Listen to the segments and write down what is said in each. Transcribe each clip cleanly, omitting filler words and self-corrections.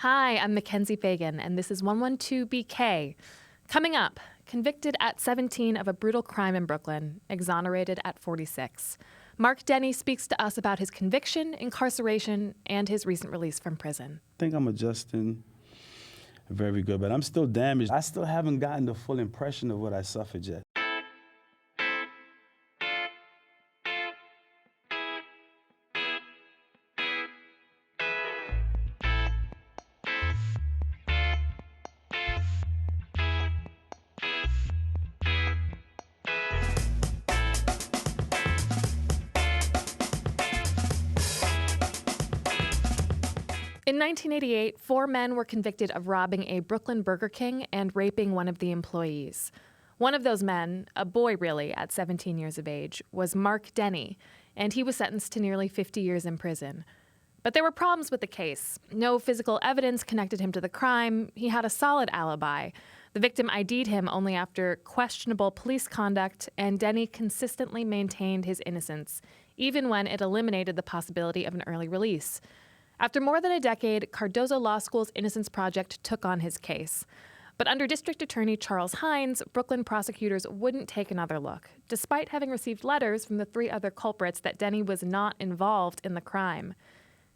Hi, I'm Mackenzie Fagan, and this is 112BK. Coming up, convicted at 17 of a brutal crime in Brooklyn, exonerated at 46. Mark Denny speaks to us about his conviction, incarceration, and his recent release from prison. I think I'm adjusting very good, but I'm still damaged. I still haven't gotten the full impression of what I suffered yet. In 1988, 4 men were convicted of robbing a Brooklyn Burger King and raping one of the employees. One of those men, a boy really, at 17 years of age, was Mark Denny, and he was sentenced to nearly 50 years in prison. But there were problems with the case. No physical evidence connected him to the crime. He had a solid alibi. The victim ID'd him only after questionable police conduct, and Denny consistently maintained his innocence, even when it eliminated the possibility of an early release. After more than a decade, Cardozo Law School's Innocence Project took on his case. But under District Attorney Charles Hyne, Brooklyn prosecutors wouldn't take another look, despite having received letters from the 3 other culprits that Denny was not involved in the crime.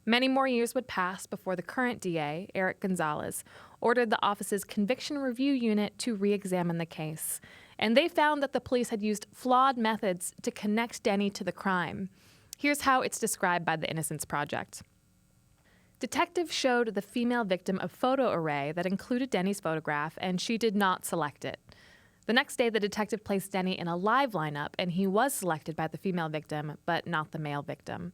Many more years would pass before the current DA, Eric Gonzalez, ordered the office's Conviction Review Unit to re-examine the case. And they found that the police had used flawed methods to connect Denny to the crime. Here's how it's described by the Innocence Project. Detectives showed the female victim a photo array that included Denny's photograph, and she did not select it. The next day, the detective placed Denny in a live lineup, and he was selected by the female victim, but not the male victim.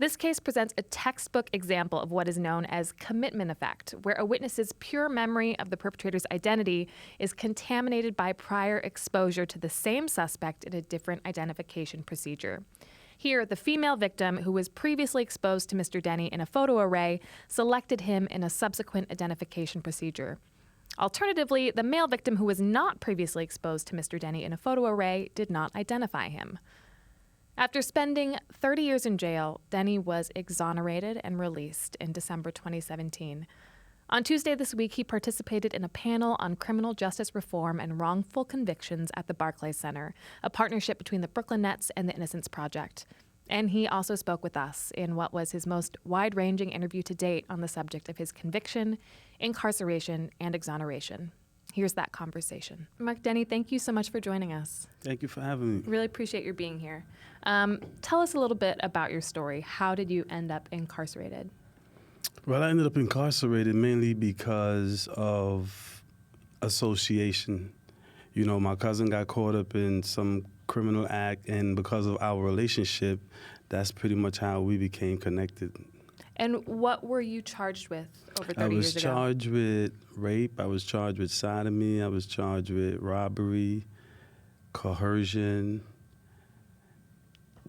This case presents a textbook example of what is known as commitment effect, where a witness's pure memory of the perpetrator's identity is contaminated by prior exposure to the same suspect in a different identification procedure. Here, the female victim, who was previously exposed to Mr. Denny in a photo array, selected him in a subsequent identification procedure. Alternatively, the male victim, who was not previously exposed to Mr. Denny in a photo array, did not identify him. After spending 30 years in jail, Denny was exonerated and released in December 2017. On Tuesday this week, he participated in a panel on criminal justice reform and wrongful convictions at the Barclays Center, a partnership between the Brooklyn Nets and the Innocence Project. And he also spoke with us in what was his most wide-ranging interview to date on the subject of his conviction, incarceration, and exoneration. Here's that conversation. Mark Denny, thank you so much for joining us. Thank you for having me. Really appreciate your being here. Tell us a little bit about your story. How did you end up incarcerated? Well, I ended up incarcerated mainly because of association. You know, my cousin got caught up in some criminal act, and because of our relationship, that's pretty much how we became connected. And what were you charged with over 30 years ago? I was charged with rape, I was charged with sodomy, I was charged with robbery, coercion,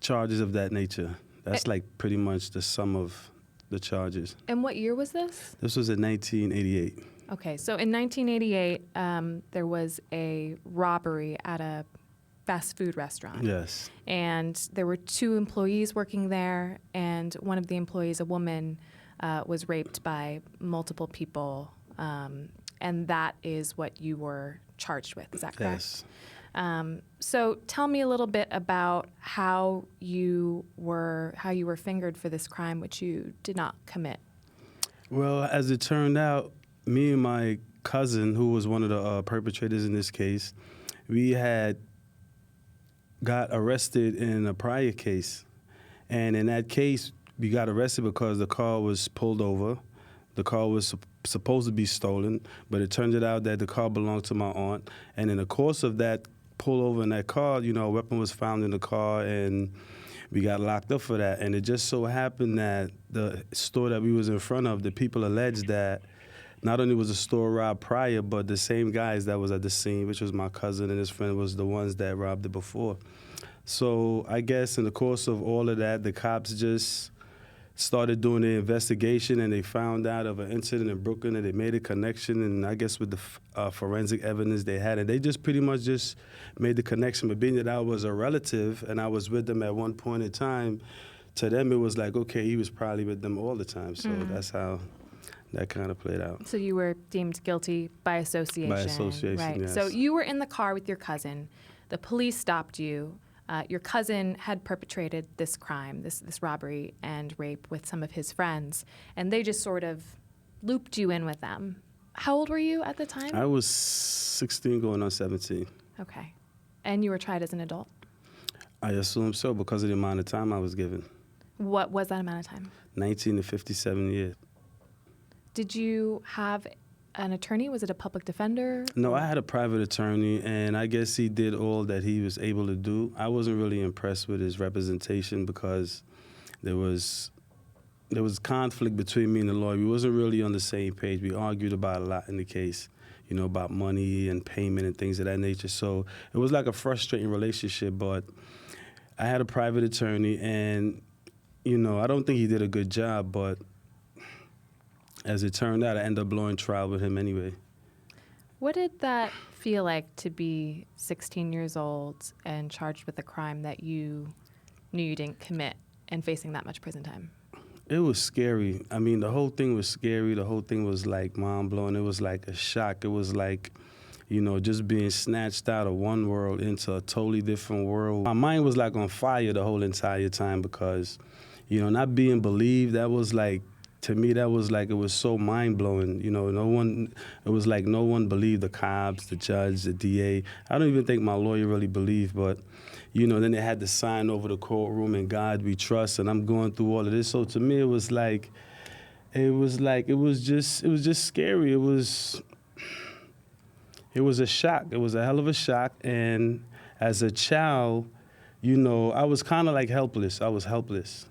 charges of that nature. That's like pretty much the sum of the charges. And what year was this? This was in 1988. Okay, so in 1988, there was a robbery at a fast food restaurant. Yes. And there were 2 employees working there, and one of the employees, a woman, was raped by multiple people, and that is what you were charged with. Is that correct? Yes. So tell me a little bit about how you were fingered for this crime, which you did not commit. Well, as it turned out, me and my cousin, who was one of the perpetrators in this case, we had got arrested in a prior case. And in that case, we got arrested because the car was pulled over. The car was supposed to be stolen, but it turned out that the car belonged to my aunt. And in the course of that pull over in that car, you know, a weapon was found in the car, and we got locked up for that. And it just so happened that the store that we was in front of, the people alleged that not only was the store robbed prior, but the same guys that was at the scene, which was my cousin and his friend, was the ones that robbed it before. So I guess in the course of all of that, the cops just started doing the investigation, and they found out of an incident in Brooklyn, and they made a connection, and I guess with the forensic evidence they had, and they just pretty much just made the connection. But being that I was a relative and I was with them at one point in time, to them it was like, okay, he was probably with them all the time. So that kind of played out. So you were deemed guilty by association. By association, right? yes. So you were in the car with your cousin. The police stopped you. Your cousin had perpetrated this crime, this robbery and rape with some of his friends, and they just sort of looped you in with them. How old were you at the time? I was 16 going on 17. Okay. And you were tried as an adult? I assume so because of the amount of time I was given. What was that amount of time? 19 to 57 years. Did you have an attorney? Was it a public defender? No, I had a private attorney, and I guess he did all that he was able to do. I wasn't really impressed with his representation because there was conflict between me and the lawyer. We wasn't really on the same page. We argued about a lot in the case, about money and payment and things of that nature. So it was like a frustrating relationship, but I had a private attorney, and, I don't think he did a good job, but as it turned out, I ended up blowing trial with him anyway. What did that feel like to be 16 years old and charged with a crime that you knew you didn't commit and facing that much prison time? It was scary. I mean, the whole thing was scary. The whole thing was like mind-blowing. It was like a shock. It was like, just being snatched out of one world into a totally different world. My mind was like on fire the whole entire time because, not being believed, that was like, to me, that was like, it was so mind-blowing. It was like no one believed the cops, the judge, the DA. I don't even think my lawyer really believed, but, then they had to sign over the courtroom, and God we trust, and I'm going through all of this. So to me, it was just scary. It was a shock. It was a hell of a shock. And as a child, I was kind of like helpless. I was helpless.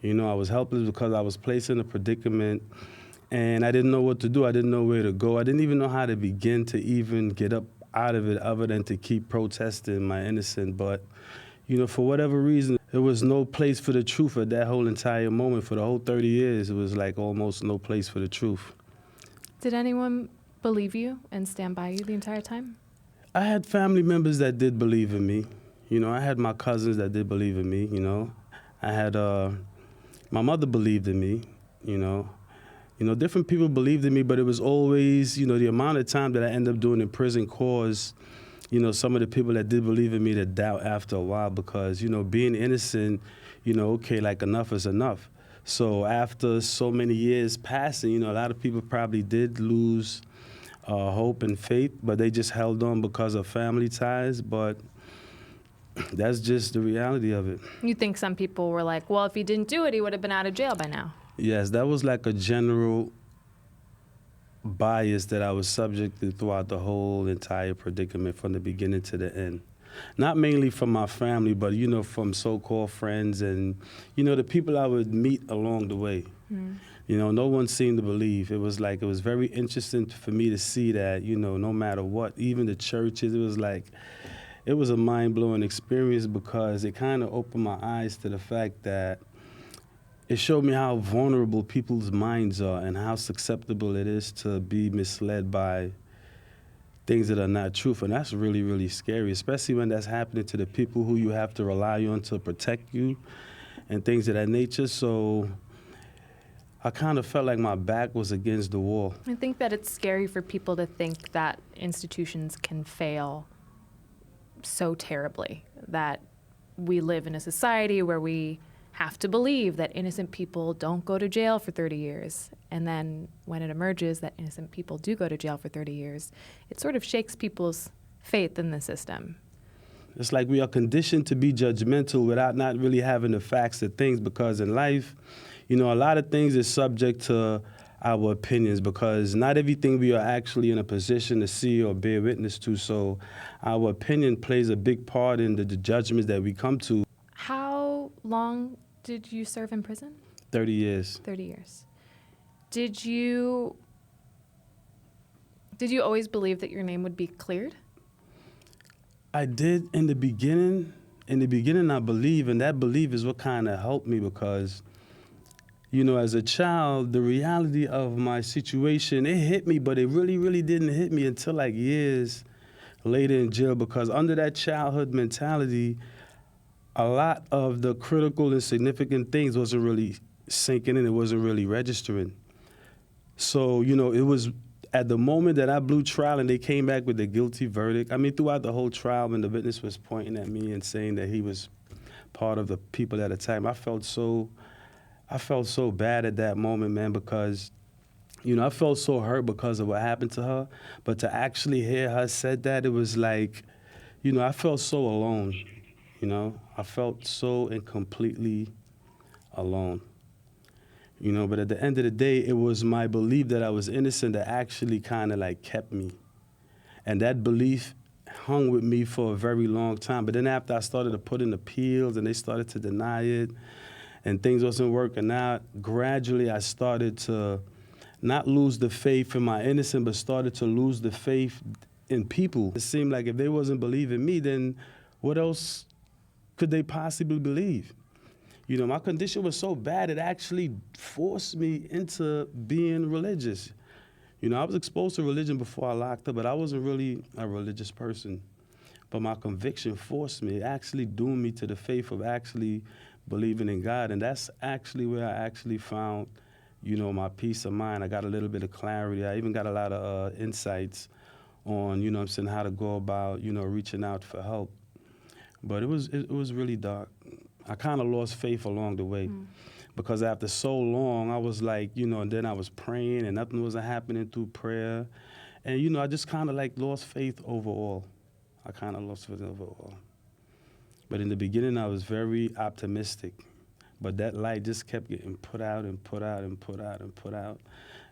I was helpless because I was placed in a predicament, and I didn't know what to do. I didn't know where to go. I didn't even know how to begin to even get up out of it other than to keep protesting my innocence. But, for whatever reason, there was no place for the truth at that whole entire moment. For the whole 30 years, it was like almost no place for the truth. Did anyone believe you and stand by you the entire time? I had family members that did believe in me. I had my cousins that did believe in me, I had... My mother believed in me, different people believed in me, but it was always, the amount of time that I ended up doing in prison caused, some of the people that did believe in me to doubt after a while because, being innocent, okay, like enough is enough. So after so many years passing, a lot of people probably did lose hope and faith, but they just held on because of family ties, but that's just the reality of it. You think some people were like, well, if he didn't do it, he would have been out of jail by now. Yes, that was like a general bias that I was subject to throughout the whole entire predicament from the beginning to the end. Not mainly from my family, but, from so-called friends and, the people I would meet along the way. Mm. No one seemed to believe. It was very interesting for me to see that, no matter what, even the churches, it was a mind-blowing experience because it kind of opened my eyes to the fact that it showed me how vulnerable people's minds are and how susceptible it is to be misled by things that are not truth. And that's really, really scary, especially when that's happening to the people who you have to rely on to protect you and things of that nature. So I kind of felt like my back was against the wall. I think that it's scary for people to think that institutions can fail so terribly, that we live in a society where we have to believe that innocent people don't go to jail for 30 years. And then when it emerges that innocent people do go to jail for 30 years, it sort of shakes people's faith in the system. It's like we are conditioned to be judgmental without not really having the facts of things, because in life, a lot of things is subject to our opinions because not everything we are actually in a position to see or bear witness to. So our opinion plays a big part in the judgments that we come to. How long did you serve in prison? 30 years. 30 years. Did you always believe that your name would be cleared? I did in the beginning. In the beginning, I believe, and that belief is what kind of helped me because, as a child, the reality of my situation, it hit me, but it really, really didn't hit me until like years later in jail because under that childhood mentality, a lot of the critical and significant things wasn't really sinking in. It wasn't really registering. So, it was at the moment that I blew trial and they came back with the guilty verdict. I mean, throughout the whole trial, when the witness was pointing at me and saying that he was part of the people at the time, I felt so bad at that moment, man, because, I felt so hurt because of what happened to her. But to actually hear her said that, it was like, I felt so alone, I felt so and completely alone. But at the end of the day, it was my belief that I was innocent that actually kind of like kept me. And that belief hung with me for a very long time. But then after I started to put in appeals and they started to deny it and things wasn't working out, gradually I started to not lose the faith in my innocence, but started to lose the faith in people. It seemed like if they wasn't believing me, then what else could they possibly believe? My condition was so bad, it actually forced me into being religious. I was exposed to religion before I locked up, but I wasn't really a religious person. But my conviction forced me, it actually doomed me to the faith of actually believing in God. And that's actually where I actually found, my peace of mind. I got a little bit of clarity. I even got a lot of insights on, how to go about, reaching out for help. But it was really dark. I kind of lost faith along the way because after so long, I was like, and then I was praying and nothing was happening through prayer. And, I just kind of like lost faith overall. I kind of lost faith overall. But in the beginning, I was very optimistic. But that light just kept getting put out and put out and put out and put out.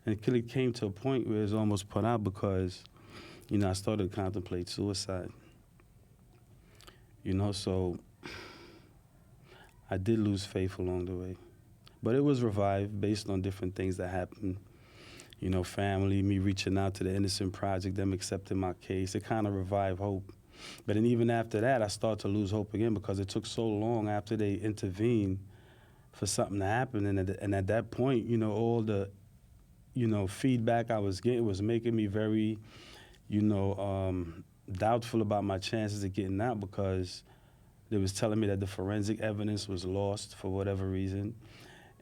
And it came to a point where it was almost put out because, I started to contemplate suicide. So I did lose faith along the way. But it was revived based on different things that happened. Family, me reaching out to the Innocence Project, them accepting my case. It kind of revived hope. But then even after that, I started to lose hope again because it took so long after they intervened for something to happen. And at that point, all the, feedback I was getting was making me very, doubtful about my chances of getting out because they was telling me that the forensic evidence was lost for whatever reason.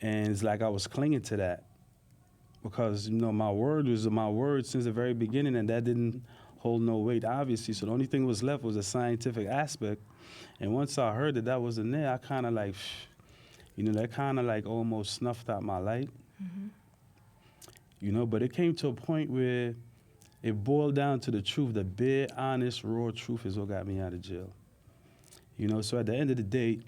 And it's like I was clinging to that because, my word was my word since the very beginning, and that didn't hold no weight, obviously. So the only thing was left was a scientific aspect. And once I heard that wasn't there, I kind of like, that kind of like almost snuffed out my light. Mm-hmm. But it came to a point where it boiled down to the truth. The bare, honest, raw truth is what got me out of jail. So at the end of the day,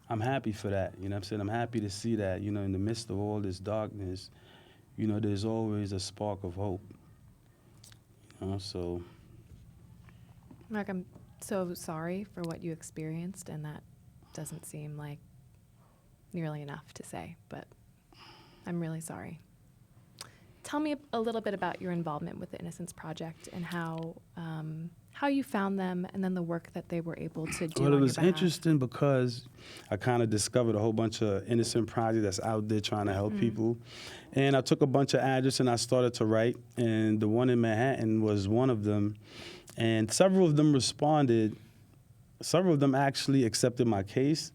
I'm happy for that. I'm happy to see that, in the midst of all this darkness, there's always a spark of hope. So. Mark, I'm so sorry for what you experienced, and that doesn't seem like nearly enough to say, but I'm really sorry. Tell me a little bit about your involvement with the Innocence Project and how you found them, and then the work that they were able to do. Well, it was interesting because I kind of discovered a whole bunch of Innocence Project that's out there trying to help people. And I took a bunch of addresses and I started to write, and the one in Manhattan was one of them. And several of them responded. Several of them actually accepted my case.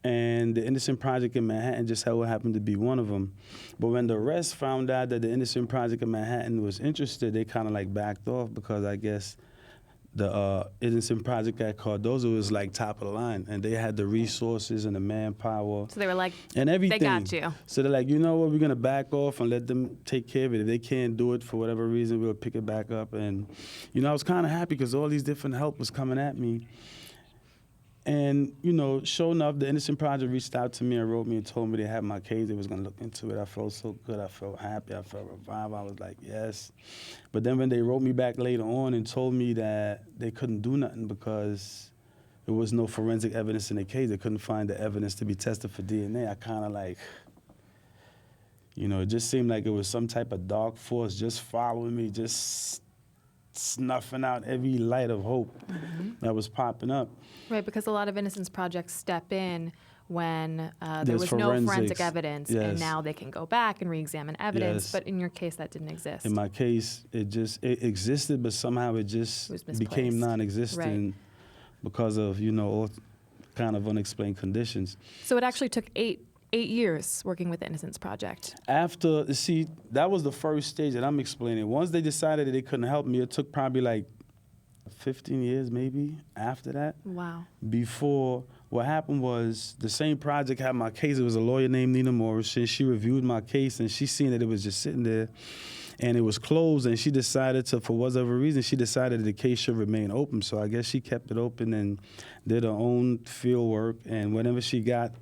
And the Innocence Project in Manhattan just happened to be one of them. But when the rest found out that the Innocence Project in Manhattan was interested, they kind of like backed off because I guess the Innocence Project at Cardozo was like top of the line, and they had the resources and the manpower. So they were like, and everything. They got you. So they're like, you know what, we're gonna back off and let them take care of it. If they can't do it for whatever reason, we'll pick it back up. And I was kind of happy because all these different help was coming at me. And, sure enough, the Innocence Project reached out to me and wrote me and told me they had my case. They was going to look into it. I felt so good. I felt happy. I felt revived. I was like, yes. But then when they wrote me back later on and told me that they couldn't do nothing because there was no forensic evidence in the case, they couldn't find the evidence to be tested for DNA, I kind of like, it just seemed like it was some type of dark force just following me, just snuffing out every light of hope that was popping up. Right, because a lot of Innocence Projects step in when there was no forensic evidence, and now they can go back and re-examine evidence, but in your case that didn't exist. In my case, it existed, but somehow it just became non-existent because of, all kind of unexplained conditions. So it actually took 8 8 years working with the Innocence Project. After, see, that was the first stage that I'm explaining. Once they decided that they couldn't help me, it took probably like 15 years maybe after that. Wow. Before, what happened was the same project had my case. It was a lawyer named Nina Morrison. She reviewed my case and she seen that it was just sitting there and it was closed, and she decided to, for whatever reason, she decided the case should remain open. So I guess she kept it open and did her own field work, and whenever she got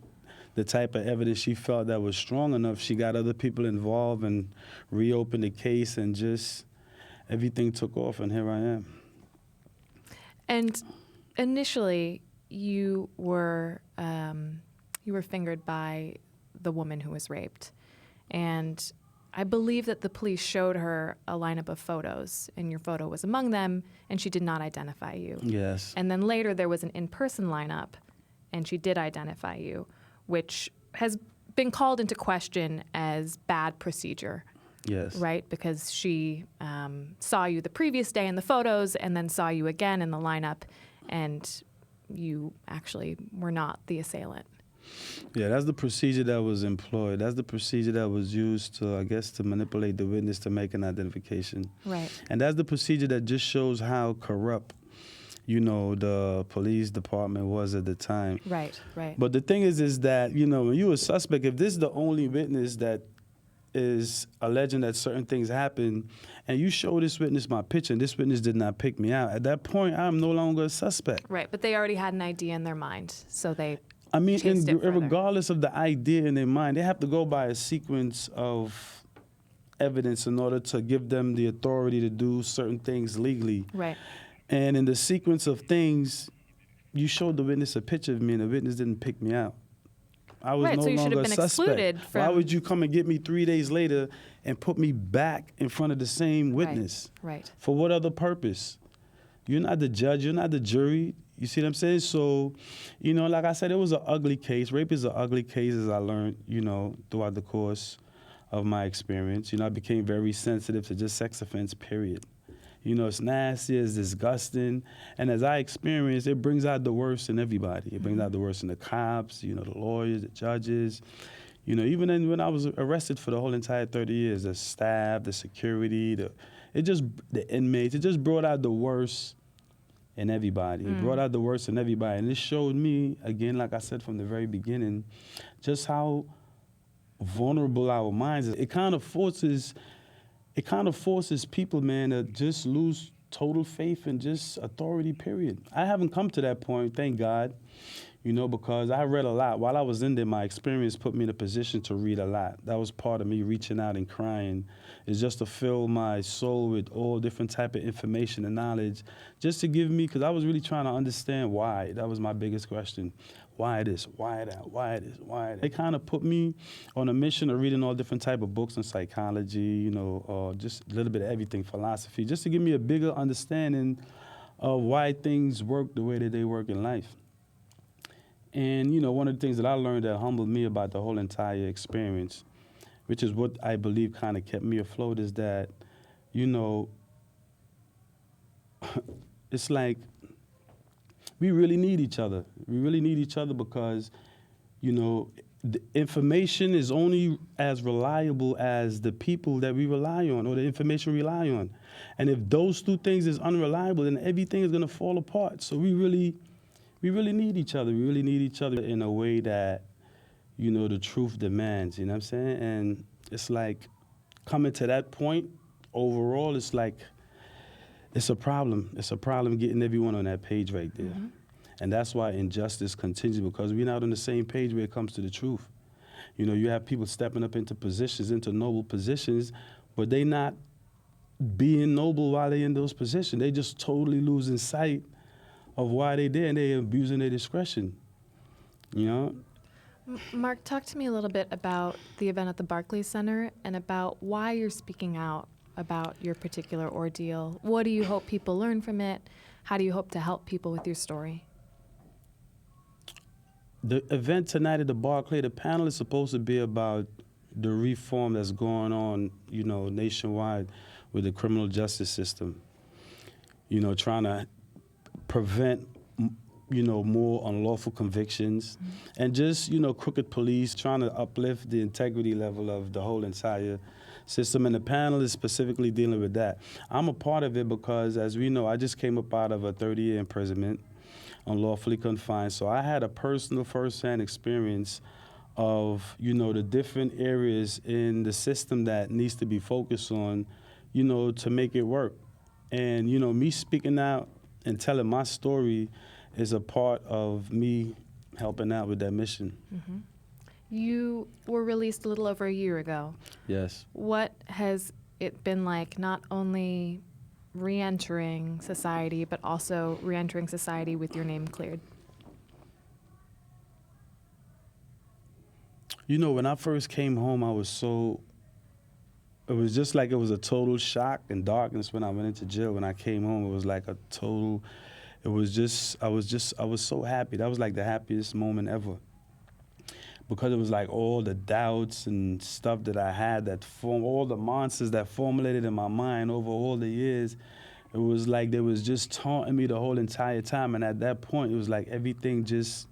the type of evidence she felt that was strong enough, she got other people involved and reopened the case, and just everything took off, and here I am. And initially, you were fingered by the woman who was raped, and I believe that the police showed her a lineup of photos, and your photo was among them, and she did not identify you. Yes. And then later there was an in-person lineup, and she did identify you, which has been called into question as bad procedure. Yes. Right? Because she saw you the previous day in the photos and then saw you again in the lineup, and you actually were not the assailant. Yeah, that's the procedure that was employed. That's the procedure that was used to, I guess, to manipulate the witness to make an identification. Right. And that's the procedure that just shows how corrupt, the police department was at the time. Right, right. But the thing is that, when you're a suspect, if this is the only witness that is alleging that certain things happen, and you show this witness my picture, and this witness did not pick me out, at that point, I'm no longer a suspect. Right, but they already had an idea in their mind, so they regardless of the idea in their mind, they have to go by a sequence of evidence in order to give them the authority to do certain things legally. Right. And in the sequence of things, you showed the witness a picture of me, and the witness didn't pick me out. I was no so you should longer have a been suspect. excluded from... Why would you come and get me 3 days later and put me back in front of the same witness? Right. For what other purpose? You're not the judge. You're not the jury. You see what I'm saying? So, like I said, it was an ugly case. Rape is an ugly case, as I learned, throughout the course of my experience. I became very sensitive to just sex offense, period. It's nasty, it's disgusting. And as I experienced, it brings out the worst in everybody. It brings out the worst in the cops, the lawyers, the judges. Even when I was arrested for the whole entire 30 years, the staff, the security, the inmates, it just brought out the worst in everybody. It brought out the worst in everybody. And it showed me, again, like I said from the very beginning, just how vulnerable our minds are. It kind of forces people, man, to just lose total faith in just authority, period. I haven't come to that point, thank God, because I read a lot. While I was in there, my experience put me in a position to read a lot. That was part of me reaching out and crying, is just to fill my soul with all different type of information and knowledge, just to give me, because I was really trying to understand why. That was my biggest question. Why this? Why that? Why this? Why that? They kind of put me on a mission of reading all different type of books on psychology, just a little bit of everything, philosophy, just to give me a bigger understanding of why things work the way that they work in life. And, one of the things that I learned that humbled me about the whole entire experience, which is what I believe kind of kept me afloat, is that, it's like, we really need each other. We really need each other because, the information is only as reliable as the people that we rely on or the information we rely on. And if those two things is unreliable, then everything is going to fall apart. So we really need each other. We really need each other in a way that, the truth demands, you know what I'm saying? And it's like coming to that point overall, it's like, it's a problem. It's a problem getting everyone on that page right there. Mm-hmm. And that's why injustice continues, because we're not on the same page when it comes to the truth. You have people stepping up into positions, into noble positions, but they not being noble while they're in those positions. They just totally losing sight of why they there, and they're abusing their discretion. Mark, talk to me a little bit about the event at the Barclays Center and about why you're speaking out about your particular ordeal. What do you hope people learn from it? How do you hope to help people with your story? The event tonight at the Barclays, the panel is supposed to be about the reform that's going on, nationwide with the criminal justice system. Trying to prevent more unlawful convictions, and just, crooked police trying to uplift the integrity level of the whole entire system. And the panel is specifically dealing with that. I'm a part of it because, as we know, I just came up out of a 30-year imprisonment, unlawfully confined. So I had a personal first-hand experience of, the different areas in the system that needs to be focused on, to make it work. And, me speaking out and telling my story is a part of me helping out with that mission. Mm-hmm. You were released a little over a year ago. Yes. What has it been like not only re-entering society, but also re-entering society with your name cleared? When I first came home, it was just like it was a total shock and darkness when I went into jail. When I came home, it was like I was so happy. That was like the happiest moment ever. Because it was like all the doubts and stuff that I had all the monsters that formulated in my mind over all the years, it was like they was just taunting me the whole entire time. And at that point, it was like everything just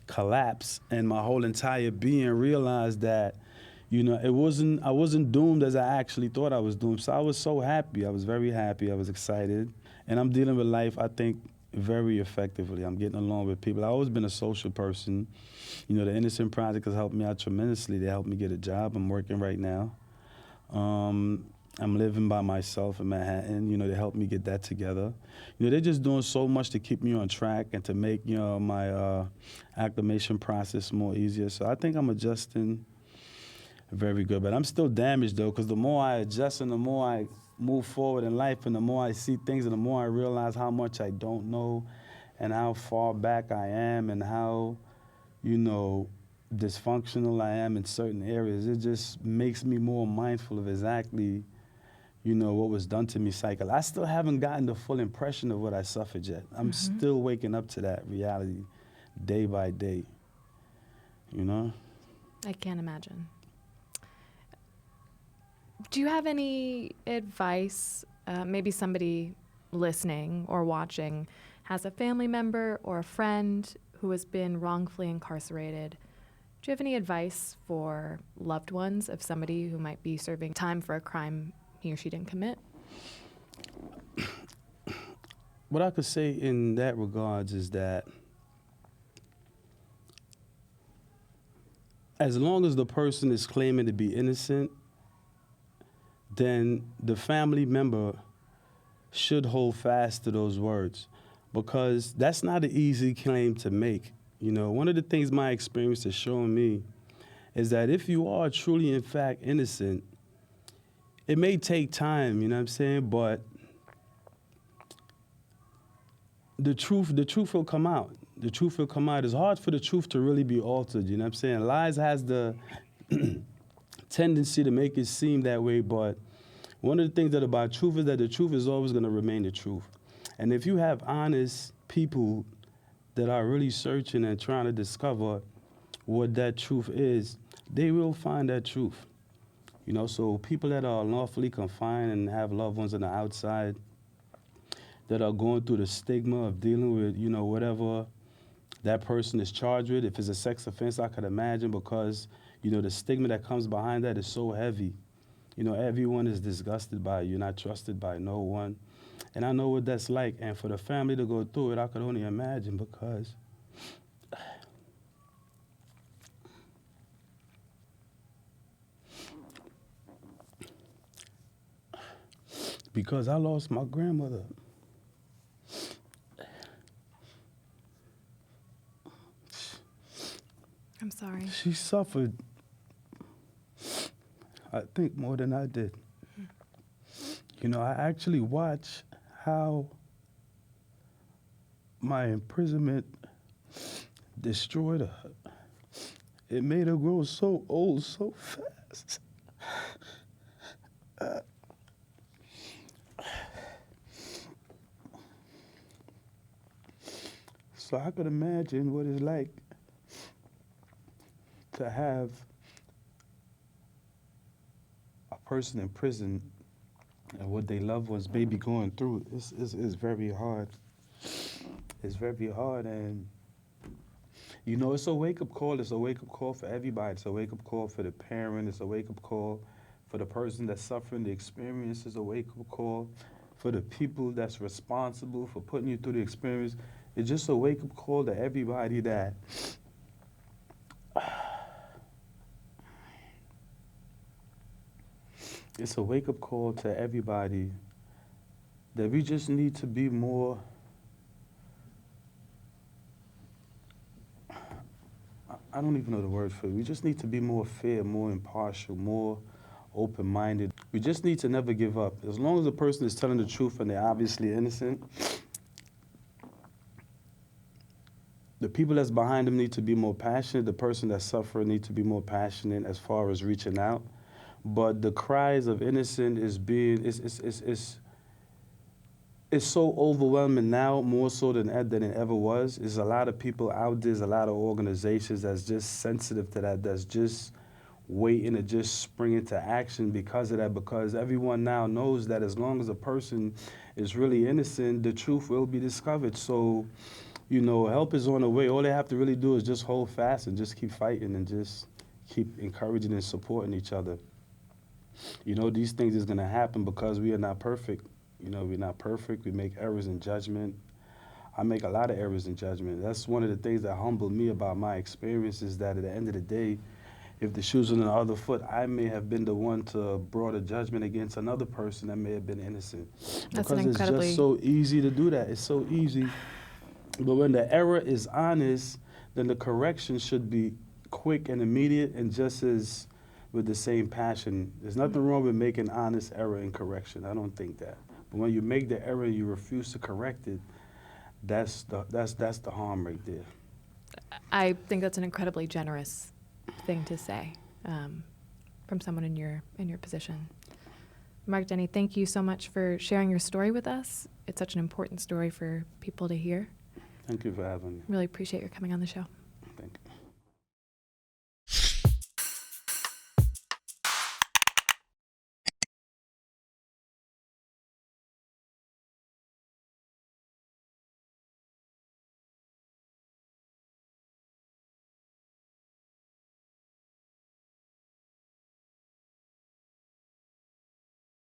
collapsed, and my whole entire being realized that, I wasn't doomed as I actually thought I was doomed. So I was so happy. I was very happy. I was excited. And I'm dealing with life, I think, very effectively. I'm getting along with people. I've always been a social person. The Innocence Project has helped me out tremendously. They helped me get a job. I'm working right now. I'm living by myself in Manhattan. They helped me get that together. They're just doing so much to keep me on track and to make, my acclimation process more easier. So I think I'm adjusting very good. But I'm still damaged, though, because the more I adjust and the more I move forward in life and the more I see things and the more I realize how much I don't know and how far back I am and how, dysfunctional I am in certain areas, it just makes me more mindful of exactly, what was done to me psychologically. I still haven't gotten the full impression of what I suffered yet. I'm still waking up to that reality day by day, I can't imagine. Do you have any advice, maybe somebody listening or watching has a family member or a friend who has been wrongfully incarcerated? Do you have any advice for loved ones of somebody who might be serving time for a crime he or she didn't commit? What I could say in that regards is that as long as the person is claiming to be innocent, then the family member should hold fast to those words, because that's not an easy claim to make. One of the things my experience has shown me is that if you are truly, in fact, innocent, it may take time, but the truth will come out. The truth will come out. It's hard for the truth to really be altered, Lies has the tendency to make it seem that way, but one of the things that about truth is that the truth is always going to remain the truth. And if you have honest people that are really searching and trying to discover what that truth is, they will find that truth. So people that are lawfully confined and have loved ones on the outside that are going through the stigma of dealing with, whatever that person is charged with. If it's a sex offense, I could imagine, because, the stigma that comes behind that is so heavy. Everyone is disgusted by it. You're not trusted by no one. And I know what that's like. And for the family to go through it, I could only imagine, because I lost my grandmother. I'm sorry. She suffered, I think, more than I did. I actually watched how my imprisonment destroyed her. It made her grow so old so fast. So I could imagine what it's like to have a person in prison and what they loved ones may be going through. It's very hard. It's very hard, and you know, it's a wake-up call. It's a wake-up call for everybody. It's a wake-up call for the parent. It's a wake-up call for the person that's suffering the experience. It's a wake-up call for the people that's responsible for putting you through the experience. It's just a wake-up call to everybody that it's a wake-up call to everybody that we just need to be more I don't even know the word for it. We just need to be more fair, more impartial, more open-minded. We just need to never give up. As long as the person is telling the truth and they're obviously innocent, the people that's behind them need to be more passionate. The person that's suffering needs to be more passionate as far as reaching out. But the cries of innocent is being, it's so overwhelming now, more so than it ever was. There's a lot of people out there, there's a lot of organizations that's just sensitive to that, that's just waiting to just spring into action because of that, because everyone now knows that as long as a person is really innocent, the truth will be discovered. So, you know, help is on the way. All they have to really do is just hold fast and just keep fighting and just keep encouraging and supporting each other. You know, these things is gonna happen because we are not perfect. You know, we're not perfect. We make errors in judgment. I make a lot of errors in judgment. That's one of the things that humbled me about my experience is that at the end of the day, if the shoes were on the other foot, I may have been the one to brought a judgment against another person that may have been innocent. That's because it's just so easy to do that. It's so easy. But when the error is honest, then the correction should be quick and immediate and just as with the same passion. There's nothing wrong with making honest error and correction. I don't think that. But when you make the error and you refuse to correct it, that's the harm right there. I think that's an incredibly generous thing to say from someone in your position. Mark, Denny, thank you so much for sharing your story with us. It's such an important story for people to hear. Thank you for having me. Really appreciate your coming on the show.